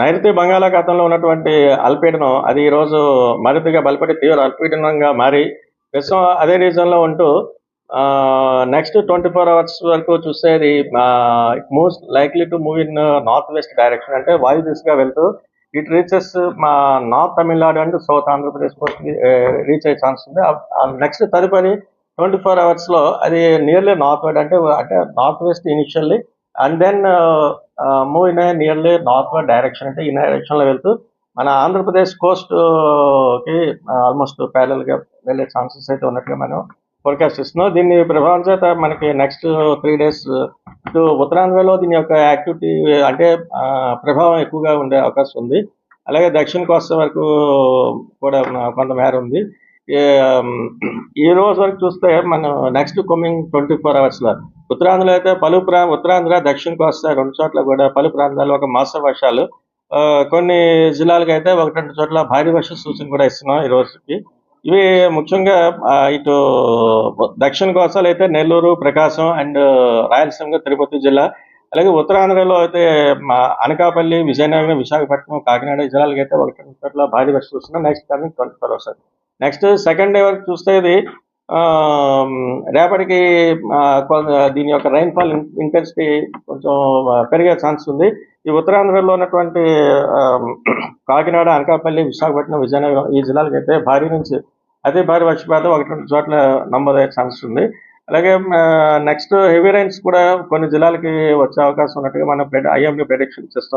నైరుతి బంగాళాఖాతంలో ఉన్నటువంటి అల్పపీడనం అది ఈరోజు మరింతగా బలపడి తీవ్ర అల్పపీడనంగా మారి ప్రస్తుతం అదే రీజన్లో ఉంటూ నెక్స్ట్ 24 అవర్స్ వరకు చూసేది most likely to move in north west direction, అంటే వాయు దిశగా వెళ్తూ ఇట్ రీచెస్ మా north Tamil Nadu and south Andhra Pradesh reach అయ్యే ఛాన్స్ ఉంది. నెక్స్ట్ తదుపరి 24 అవర్స్లో అది నియర్లీ నార్త్ వెస్ట్, అంటే north west initially and then move in nearly north west direction, అంటే ఈ డైరెక్షన్లో వెళ్తూ మన ఆంధ్రప్రదేశ్ కోస్ట్కి ఆల్మోస్ట్ ప్యారల్గా వెళ్ళే ఛాన్సెస్ అయితే ఉన్నట్టుగా మనం ఫోర్కాస్ట్ ఇస్తున్నాం. దీన్ని ప్రభావం చేత మనకి నెక్స్ట్ 3 days ఇటు ఉత్తరాంధ్రలో దీని యొక్క యాక్టివిటీ అంటే ప్రభావం ఎక్కువగా ఉండే అవకాశం ఉంది. అలాగే దక్షిణ కోస్తా వరకు కూడా కొంతమేర ఉంది. ఈ రోజు వరకు చూస్తే మనం నెక్స్ట్ కమింగ్ 24 అవర్స్లో ఉత్తరాంధ్రలో అయితే ఉత్తరాంధ్ర దక్షిణ కోస్తా 2 చోట్ల కూడా పలు ప్రాంతాల్లో ఒక మోస్తరు వర్షాలు, కొన్ని జిల్లాలకు అయితే 1-2 చోట్ల భారీ వర్ష సూచన కూడా ఇస్తున్నాం ఈ రోజుకి. ఇవి ముఖ్యంగా ఇటు దక్షిణ కోస్తాలో అయితే నెల్లూరు, ప్రకాశం అండ్ రాయలసీమ, తిరుపతి జిల్లా, అలాగే ఉత్తరాంధ్రలో అయితే అనకాపల్లి, విజయనగరం, విశాఖపట్నం, కాకినాడ జిల్లాలకు అయితే 1-2 చోట్ల భారీ వర్ష సూచన next coming 24 hours. Next second day వరకు చూస్తే ఇది రేపటికి దీని యొక్క రైన్ఫాల్ ఇంటెన్సిటీ కొంచెం పెరిగే ఛాన్స్ ఉంది. ఈ ఉత్తరాంధ్రలో ఉన్నటువంటి కాకినాడ, అనకాపల్లి, విశాఖపట్నం, విజయనగరం ఈ జిల్లాలకు అయితే భారీ నుంచి అతి భారీ వర్షపాతం 1-2 చోట్ల నమోదయ్యే ఛాన్స్ ఉంది. అలాగే నెక్స్ట్ హెవీ రైన్స్ కూడా కొన్ని జిల్లాలకి వచ్చే అవకాశం ఉన్నట్టుగా మనం ఐఎండీ ప్రెడిక్షన్ చేస్తాం.